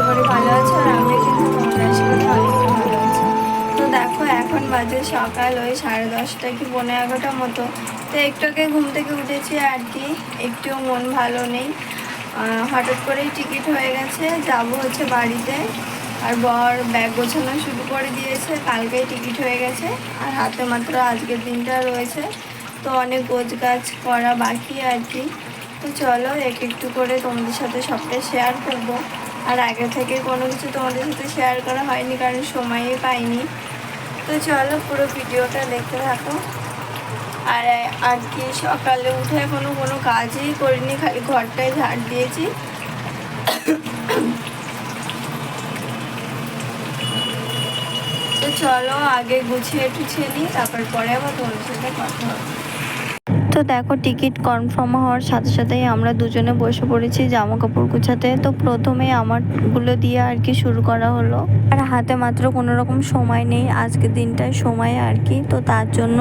করি ভালো আছো, আর আমি কিন্তু তোমাদের আশীর্বাদে অনেকটা ভালো আছি। তো দেখো এখন বাজে সকাল ওই 10:30 কি 11:30 মতো। তো একটু আগে ঘুম থেকে উঠেছি আর কি, একটুও মন ভালো নেই। হঠাৎ করেই টিকিট হয়ে গেছে, যাবো হচ্ছে বাড়িতে। আর বর ব্যাগ গোছানো শুরু করে দিয়েছে, কালকেই টিকিট হয়ে গেছে। আর হাতে মাত্র আজকের দিনটা রয়েছে, তো অনেক গোছগাছ করা বাকি আর কি। তো চলো একটু করে তোমাদের সাথে সবটা শেয়ার করব। আর আগে থেকে কোনো কিছু তোমাদের সাথে শেয়ার করা হয়নি, কারণ সময়ই পাইনি। তো চলো পুরো ভিডিওটা দেখতে থাকো। আর আর কি সকালে উঠে কোনো কাজই করিনি, খালি ঘরটায় ঝাড় দিয়েছি। তো চলো আগে গুছিয়ে টুছিয়ে নিই, তারপর পরে আবার তোমাদের সাথে কথা হবে। তো দেখো টিকিট কনফার্ম হওয়ার সাথে সাথেই আমরা দুজনে বসে পড়েছি জামা কাপড় গুছাতে। তো প্রথমে আমারগুলো দিয়ে আর কি শুরু করা হলো। আর হাতে মাত্র কোনো রকম সময় নেই, আজকের দিনটায় সময় আর কি। তো তার জন্য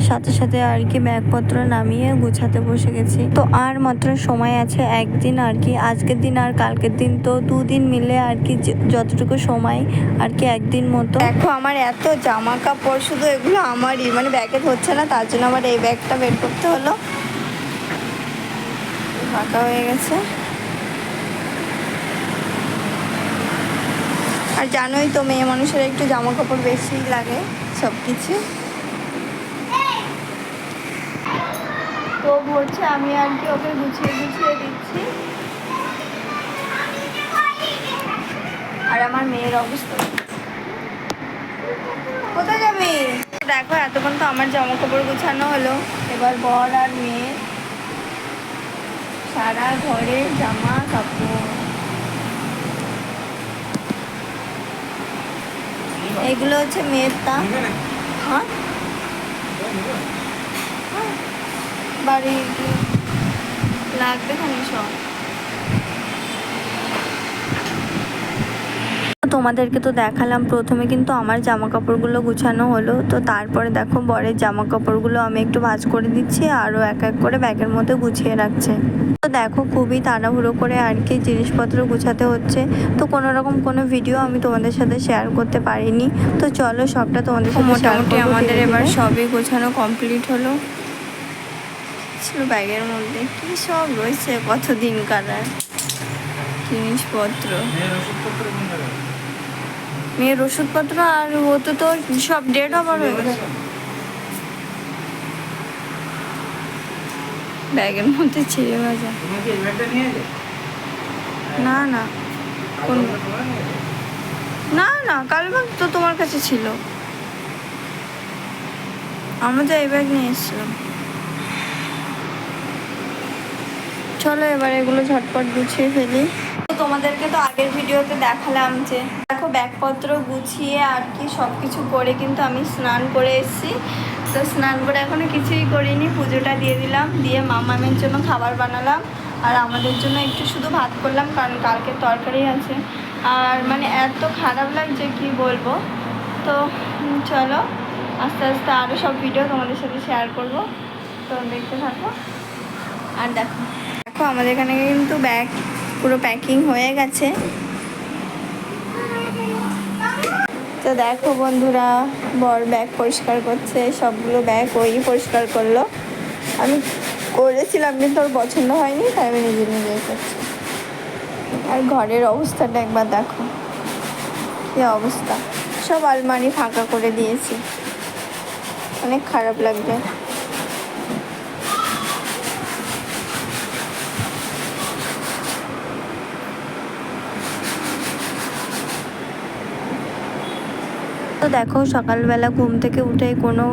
সাথে সাথে আর কি ব্যাগপত্র নামিয়ে গুছাতে বসে গেছি। তো আর মাত্র সময় আছে একদিন আর কি, আজকের দিন আর কালকের দিন, তো দুদিন মিলে আর কি যতটুকু সময় আর কি একদিন মতো। দেখো আমার এত জামা কাপড়, শুধু এগুলো আমারই, মানে ব্যাগে হচ্ছে না, তার জন্য আমার এই ব্যাগটা বের করতে হলো। ফাঁকা হয়ে গেছে। আর জানোই তো মেয়ে মানুষের একটু জামা কাপড় বেশি লাগে সব কিছু। তো বলছে আমি আর কি ওকে গুছিয়ে গুছিয়ে দিচ্ছি। আর আমার মেয়ের অবস্থা, কোথায় যাবি? দেখো এতক্ষণ তো আমার জামা কাপড় গুছানো হলো, এবার বর আর মেয়ে সারা ঘরের জামা কাপড়। এগুলো হচ্ছে মেয়ের তা। হ্যাঁ বাড়ি লাগবে খানি সব। তোমাদেরকে তো দেখালাম প্রথমে কিন্তু আমার জামা কাপড়গুলো গুছানো হলো। তো তারপরে দেখো বরের জামা কাপড়গুলো আমি একটু ভাঁজ করে দিচ্ছি, আরও এক এক করে ব্যাগের মধ্যে গুছিয়ে রাখছে। তো দেখো খুবই তাড়াহুড়ো করে আর কি জিনিসপত্র গুছাতে হচ্ছে। তো কোনো রকম কোনো ভিডিও আমি তোমাদের সাথে শেয়ার করতে পারিনি। তো চলো সবটা তোমাদের সাথে মোটামুটি আমাদের এবার সবই গোছানো কমপ্লিট হলো। ছিল ব্যাগের মধ্যে কি সব রয়েছে, কতদিন কারার জিনিসপত্র, মেয়ের ওষুধপত্র। আর ও তো তোর সব ডেট ওভার হয়ে গেছে ব্যাগের মধ্যে ছিঁড়ে ভাজা। না না কোন না না, কাল ব্যাগ তো তোমার কাছে ছিল, আমরা তো এই ব্যাগ নিয়ে এসেছিলাম। চলো এবার এগুলো ঝটপট গুছিয়ে ফেলি। তোমাদেরকে তো আগের ভিডিওতে দেখালাম যে দেখো ব্যাগপত্র গুছিয়ে আর কি সব কিছু করে কিন্তু আমি স্নান করে এসেছি। তো স্নান করে এখনো কিছুই করিনি, পুজোটা দিয়ে দিলাম, দিয়ে মামামের জন্য খাবার বানালাম। আর আমাদের জন্য একটু শুধু ভাত করলাম, কারণ কালকে তরকারি আছে। আর মানে এত খারাপ লাগছে কি বলবো। তো চলো আস্তে আস্তে আরও সব ভিডিও তোমাদের সাথে শেয়ার করব, তো দেখতে থাকো। আর দেখো দেখো আমাদের এখানে কিন্তু ব্যাগ পুরো প্যাকিং হয়ে গেছে। তো দেখো বন্ধুরা, বর ব্যাগ পরিষ্কার করছে, সবগুলো ব্যাগ ওই পরিষ্কার করলো। আমি করেছিলাম কিন্তু ওর পছন্দ হয়নি, তাই আমি নিজে নিজেই করছি। আর ঘরের অবস্থাটা একবার দেখো কী অবস্থা, সব আলমারি ফাঁকা করে দিয়েছি, অনেক খারাপ লাগবে। তো দেখো সকালবেলা ঘুম থেকে উঠে কোনো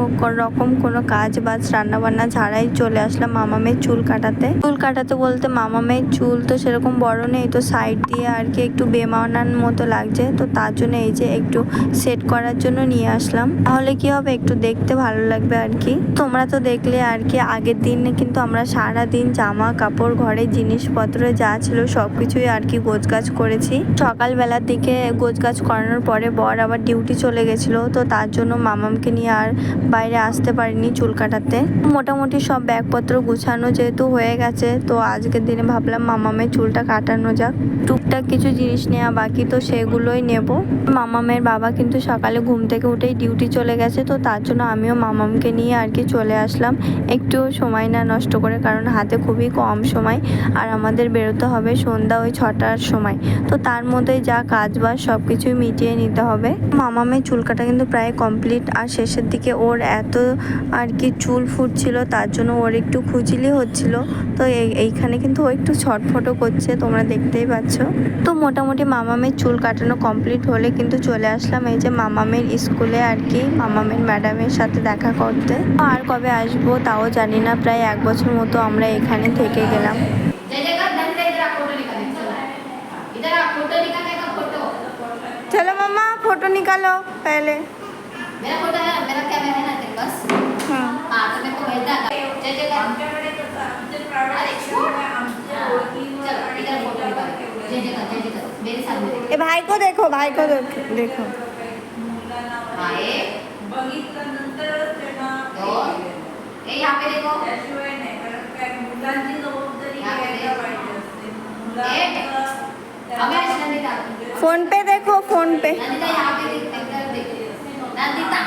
রকম কোনো কাজ বাজ রান্নাবান্না ছাড়াই চলে আসলাম মামামের চুল কাটাতে বলতে মামামের চুল তো সেরকম বড় নেই, তো সাইড দিয়ে আর কি একটু বেমানান মতো লাগছে। তো তার জন্য এই যে একটু সেট করার জন্য নিয়ে আসলাম, তাহলে কি হবে একটু দেখতে ভালো লাগবে আর কি। তোমরা তো দেখলে আর কি আগের দিন কিন্তু আমরা সারাদিন জামা কাপড় ঘরের জিনিসপত্র যা ছিল সব কিছুই আর কি গোছগাছ করেছি। সকালবেলার দিকে গোছগাছ করানোর পরে বর আবার ডিউটি চলে গেছে। গেছিলো, তো তার জন্য মামামকে নিয়ে আর বাইরে আসতে পারিনি চুল কাটাতে। মোটামুটি সব ব্যাগপত্র গুছানো যেহেতু হয়ে গেছে, তো আজকের দিনে ভাবলাম মামামের চুলটা কাটানো যাক। টুকটাক কিছু জিনিস নেওয়া বাকি, তো সেগুলোই নেব। মামামের বাবা কিন্তু সকালে ঘুম থেকে উঠেই ডিউটি চলে গেছে, তো তার জন্য আমিও মামামকে নিয়ে আর কি চলে আসলাম একটু সময় না নষ্ট করে, কারণ হাতে খুবই কম সময় আর আমাদের বেরোতে হবে সন্ধ্যা ওই 6টার সময়। তো তার মধ্যে যা কাজ বাজ সব কিছুই মিটিয়ে নিতে হবে। মামামের চুল কাটা কিন্তু প্রায় কমপ্লিট, আর শেষের দিকে ওর এত আর কি চুল ফুটছিল, তার জন্য ওর একটু খুজলি হচ্ছিল। তো এইখানে কিন্তু ও একটু ছটফটও করছে, তোমরা দেখতেই পাচ্ছ। তো মোটামুটি মামামের চুল কাটানো কমপ্লিট হলে কিন্তু চলে আসলাম এই যে মামামের স্কুলে আর কি, মামামের ম্যাডামের সাথে দেখা করতে। আর কবে আসবো তাও জানি না, প্রায় 1 বছর মতো আমরা এখানে থেকে গেলাম। चलो मम्मा फोटो निकालो पहले। मेरा फोटो है, मेरा कैमरा है ना तेरे पास? हाँ तो मेरे को भेज देना। जय जय कर। अरे छोड़। चलो इधर फोटो निकाल। जय जय कर मेरे साथ में। ये भाई को देखो, भाई को देखो। हाँ ये। दो। ये यहाँ पे देखो। फोन पे देखो, फोन पे। नंदिता यहाँ पे देख, नंदिता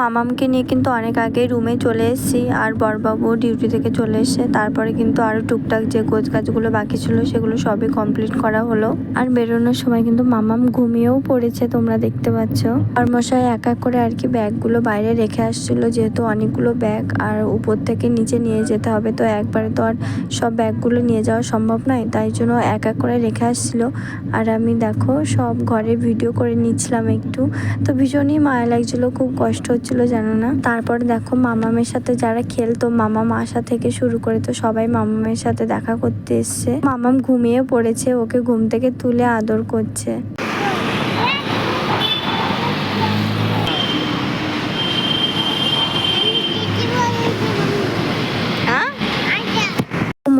মামামকে নিয়ে কিন্তু অনেক আগে রুমে চলে এসেছি, আর বড়বাবু ডিউটি থেকে চলে এসে তারপরে কিন্তু আরও টুকটাক যে গোছ কাজগুলো বাকি ছিল সেগুলো সবই কমপ্লিট করা হলো। আর বেরোনোর সময় কিন্তু মামাম ঘুমিয়েও পড়েছে, তোমরা দেখতে পাচ্ছ। আর মশাই এক এক করে আর কি ব্যাগগুলো বাইরে রেখে আসছিল, যেহেতু অনেকগুলো ব্যাগ আর উপর থেকে নিচে নিয়ে যেতে হবে, তো একবারে তো আর সব ব্যাগগুলো নিয়ে যাওয়া সম্ভব নয়, তাই জন্য এক এক করে রেখে আসছিল। আর আমি দেখো সব ঘরে ভিডিও করে নিচ্ছিলাম একটু, তো ভীষণই মায়া লাগছিল, খুব কষ্ট হচ্ছিল জানো না। তারপর দেখো মামামের সাথে যারা খেলতো, মামাম আসা থেকে শুরু করে তো সবাই মামামের সাথে দেখা করতে এসছে। মামাম ঘুমিয়ে পড়েছে, ওকে ঘুম থেকে তুলে আদর করছে।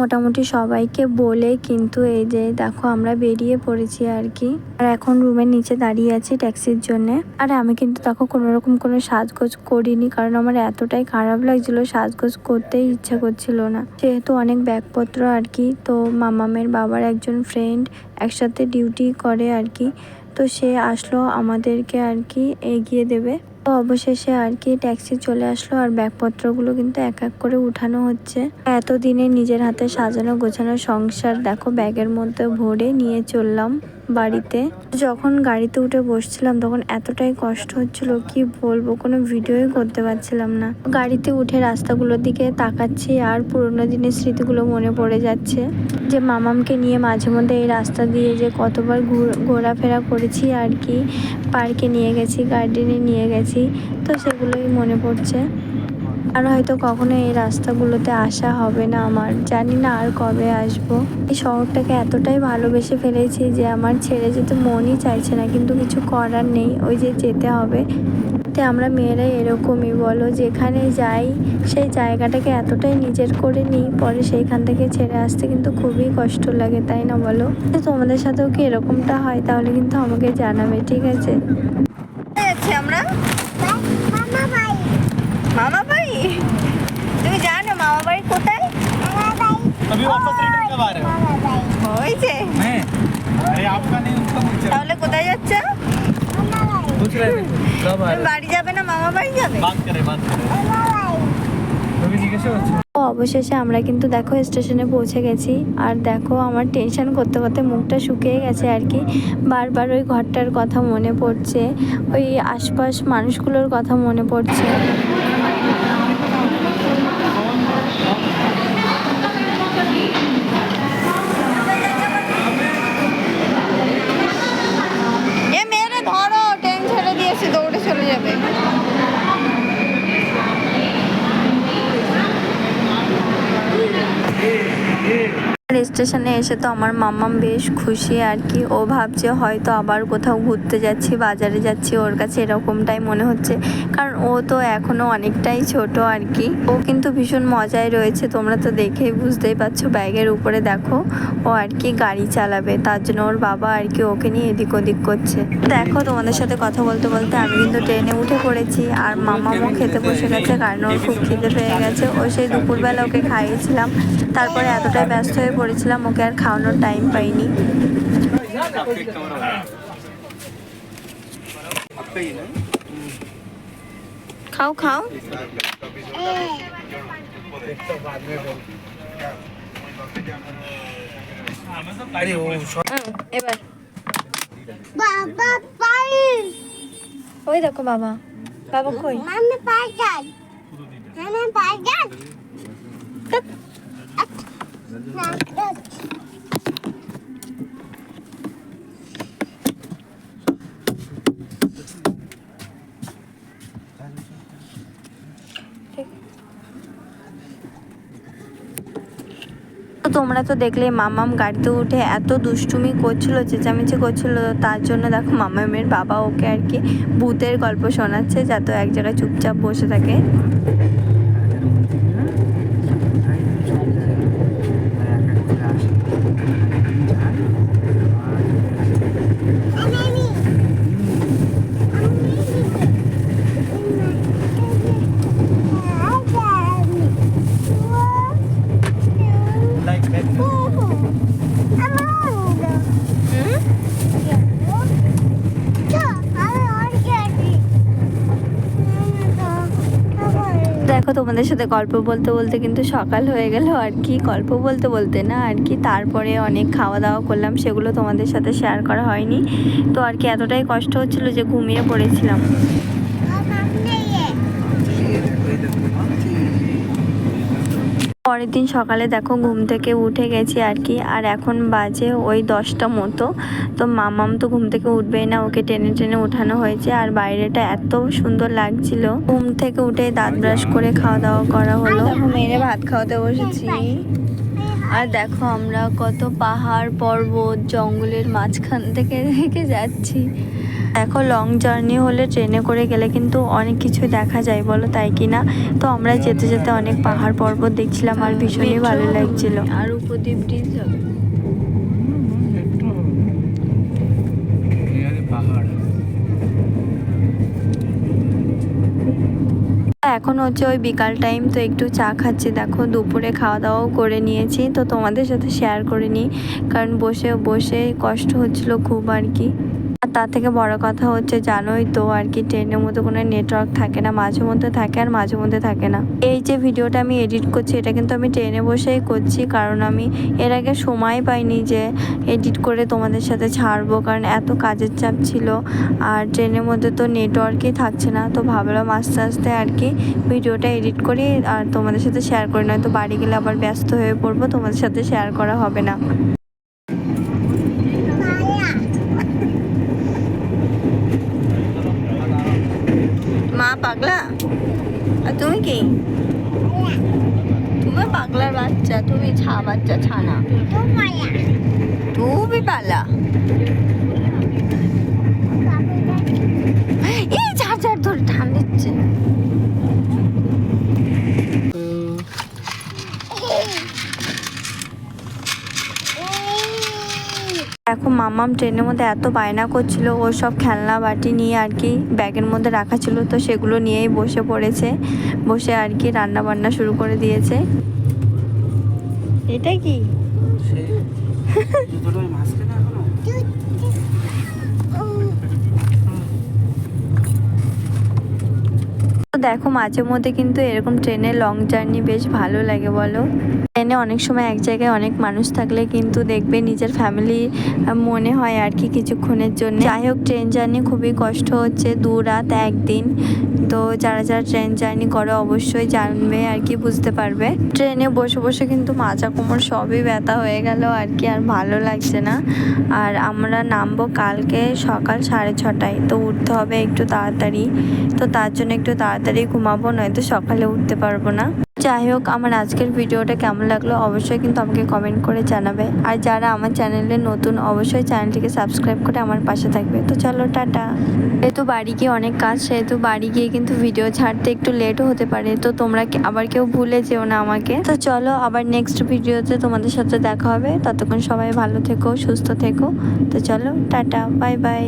মোটামুটি সবাইকে বলে কিন্তু এই যে দেখো আমরা বেরিয়ে পড়েছি আর কি। আর এখন রুমের নিচে দাঁড়িয়ে আছি ট্যাক্সির জন্য। আর আমি কিন্তু দেখো কোনোরকম কোনো সাজগোজ করিনি, কারণ আমার এতটাই খারাপ লাগছিল, সাজগোজ করতেই ইচ্ছা করছিল না, যেহেতু অনেক ব্যাগপত্র আর কি। তো মামামের বাবার একজন ফ্রেন্ড একসাথে ডিউটি করে আর কি, তো সে আসলো আমাদেরকে আর কি এগিয়ে দেবে। তো অবশেষে আর কি ট্যাক্সি চলে আসলো, আর ব্যাগপত্রগুলো কিন্তু এক এক করে উঠানো হচ্ছে। এতদিনে নিজের হাতে সাজানো গোছানো সংসার দেখো ব্যাগের মধ্যে ভরে নিয়ে চললাম বাড়িতে। যখন গাড়িতে উঠে বসছিলাম তখন এতটাই কষ্ট হচ্ছিল, কি বলবো, কোনো ভিডিওই করতে পারছিলাম না। গাড়িতে উঠে রাস্তাগুলোর দিকে তাকাচ্ছি আর পুরোনো দিনের স্মৃতিগুলো মনে পড়ে যাচ্ছে, যে মামামকে নিয়ে মাঝে মধ্যে এই রাস্তা দিয়ে যে কতবার ঘোরাফেরা করেছি আর কি, পার্কে নিয়ে গেছি, গার্ডেনে নিয়ে গেছি, তো সেগুলোই মনে পড়ছে। আর হয়তো কখনো এই রাস্তাগুলোতে আসা হবে না আমার, জানি না আর কবে আসবো। এই শহরটাকে এতটাই ভালোবেসে ফেলেছি যে আমার ছেড়ে যেতে মনই চাইছে না, কিন্তু কিছু করার নেই, ওই যে যেতে হবে। আমরা মেয়েরাই এরকমই বলো, যেখানে যাই সেই জায়গাটাকে এতটাই নিজের করে নিই, পরে সেইখান থেকে ছেড়ে আসতে কিন্তু খুবই কষ্ট লাগে, তাই না বলো? তোমাদের সাথেও কি এরকমটা হয়? তাহলে কিন্তু আমাকে জানাবে, ঠিক আছে? আমরা মামা বাড়ি, তুমি জানো মামা বাড়ি কোথায়? হয়েছে, তাহলে কোথায় যাচ্ছ? বাড়ি যাবে না মামা বাড়ি যাবে? অবশেষে আমরা কিন্তু দেখো স্টেশনে পৌঁছে গেছি। আর দেখো আমার টেনশন করতে করতে মুখটা শুকিয়ে গেছে আর কি, বারবার ওই ঘরটার কথা মনে পড়ছে, ওই আশপাশ মানুষগুলোর কথা মনে পড়ছে। এ মেরে ধরো, ট্রেন ছেড়ে দিয়েছে, দৌড়ে চলে যাবে। আর স্টেশনে এসে তো আমার মাম্মাম বেশ খুশি আর কি। ও ভাবছে হয়তো আবার কোথাও ঘুরতে যাচ্ছি, বাজারে যাচ্ছি, ওর কাছে এরকমটাই মনে হচ্ছে, কারণ ও তো এখনো অনেকটাই ছোট আর কি। ও কিন্তু ভীষণ মজায় রয়েছে, তোমরা তো দেখেই বুঝতেই পারছো, ব্যাগের উপরে দেখো ও আর কি গাড়ি চালাবে, তার জন্য ওর বাবা আর কি ওকে নিয়ে এদিক ওদিক করছে। দেখো তোমাদের সাথে কথা বলতে বলতে আমি কিন্তু ট্রেনে উঠে পড়েছি, আর মামামও খেতে বসে গেছে, কারণ ওর খুব খিদে পেয়ে গেছে। ও সেই দুপুরবেলা ওকে খাইয়েছিলাম, তারপরে এতটাই ব্যস্ত হয়ে পড়েছিলাম ওকে আর খাওয়ানোর টাইম পাইনি। খাও খাও। এবার বাবা পাই ওই দেখো বাবা, বাবা কই? আমি পাই যাই আমি পাই যাই তো তোমরা তো দেখলে মামাম গাড়িতে উঠে এত দুষ্টুমি করছিল, চেঁচামেচি করছিল, তার জন্য দেখো মামামের বাবা ওকে আর কি ভূতের গল্প শোনাচ্ছে, যাতে এক জায়গায় চুপচাপ বসে থাকে। দেখো তোমাদের সাথে গল্প বলতে বলতে কিন্তু সকাল হয়ে গেল আর কি, গল্প বলতে বলতে না আর কি। তারপরে অনেক খাওয়া দাওয়া করলাম, সেগুলো তোমাদের সাথে শেয়ার করা হয়নি। তো আর কি এতটাই কষ্ট হচ্ছিল যে ঘুমিয়ে পড়েছিলাম। পরের দিন সকালে দেখো ঘুম থেকে উঠে গেছি আর কি, আর এখন বাজে ওই 10টা মতো। তো মামাম তো ঘুম থেকে উঠবেই না, ওকে টেনে টেনে উঠানো হয়েছে, আর বাইরেটা এত সুন্দর লাগছিল। ঘুম থেকে উঠে দাঁত ব্রাশ করে খাওয়া দাওয়া করা হলো। দেখো মেয়েরে ভাত খাওয়াতে বসেছি, আর দেখো আমরা কত পাহাড় পর্বত জঙ্গলের মাঝখান থেকে রেখে যাচ্ছি। দেখো লং জার্নি হলে ট্রেনে করে গেলে কিন্তু অনেক কিছু দেখা যায়, বলো তাই কি না? তো আমরা যেতে যেতে অনেক পাহাড় পর্বত দেখছিলাম, আর ভীষণই ভালো লাগছিল। আর উপদ্বীপ ব্রিজ হবে। এখন হচ্ছে ওই বিকাল টাইম, তো একটু চা খাচ্ছি। দেখো দুপুরে খাওয়া দাওয়াও করে নিয়েছি, তো তোমাদের সাথে শেয়ার করে নিই, কারণ বসে বসে কষ্ট হচ্ছিল খুব আর কি। আর তার থেকে বড় কথা হচ্ছে জানোই তো আর কি, ট্রেনের মধ্যে কোনো নেটওয়ার্ক থাকে না, মাঝে মধ্যে থাকে আর মাঝে মধ্যে থাকে না। এই যে ভিডিওটা আমি এডিট করছি, এটা কিন্তু আমি ট্রেনে বসেই করছি, কারণ আমি এর আগে সময় পাইনি যে এডিট করে তোমাদের সাথে ছাড়বো, কারণ এত কাজের চাপ ছিল, আর ট্রেনের মধ্যে তো নেটওয়ার্কই থাকছে না। তো ভাবলাম আস্তে আস্তে আর কি ভিডিওটা এডিট করি আর তোমাদের সাথে শেয়ার করি, নয়তো বাড়ি গেলে আবার ব্যস্ত হয়ে পড়বো, তোমাদের সাথে শেয়ার করা হবে না। মা পাগলা, আর তুমি কি? তুমি পাগলার বাচ্চা, তুমি বাচ্চা ছানা, তুমি পালা। এই ঝাড় ঝাড় ধরে টান দিচ্ছে। এখন মামাম ট্রেনের মধ্যে এত বায়না করছিল, ও সব খেলনা বাটি নিয়ে আর কি ব্যাগের মধ্যে রাখা ছিল, তো সেগুলো নিয়েই বসে পড়েছে, বসে আর কি রান্না বান্না শুরু করে দিয়েছে। এটা কি? দেখো মাঝে মধ্যে কিন্তু এরকম ট্রেনে লং জার্নি বেশ ভালো লাগে, বলো? ট্রেনে অনেক সময় এক জায়গায় অনেক মানুষ থাকলে কিন্তু দেখবে নিজের ফ্যামিলি মনে হয় আর কি কিছুক্ষণের জন্য। যাই হোক, ট্রেন জার্নি খুবই কষ্ট হচ্ছে, 2 রাত 1 দিন। তো যারা যারা ট্রেন জার্নি করে অবশ্যই জানবে আর কি, বুঝতে পারবে। ট্রেনে বসে বসে কিন্তু মাজা কোমর সবই ব্যথা হয়ে গেল আর কি, আর ভালো লাগছে না। আর আমরা নামবো কালকে সকাল 6:30টায়, তো উঠতে হবে একটু তাড়াতাড়ি, তো তার জন্য একটু তাড়াতাড়ি ঘুমাবো, নয়তো সকালে উঠতে পারবো না। যাই হোক, আমার আজকের ভিডিওটা কেমন লাগলো অবশ্যই কিন্তু আমাকে কমেন্ট করে জানাবে। আর যারা আমার চ্যানেলে নতুন অবশ্যই চ্যানেলটিকে সাবস্ক্রাইব করে আমার পাশে থাকবে। তো চলো টাটা। যেহেতু বাড়ি গিয়ে অনেক কাজ, সেহেতু বাড়ি গিয়ে কিন্তু ভিডিও ছাড়তে একটু লেটও হতে পারে। তো তোমরা আবার কেউ ভুলে যেও না আমাকে। তো চলো আবার নেক্সট ভিডিওতে তোমাদের সাথে দেখা হবে। ততক্ষণ সবাই ভালো থেকো, সুস্থ থেকো। তো চলো টাটা, বাই বাই।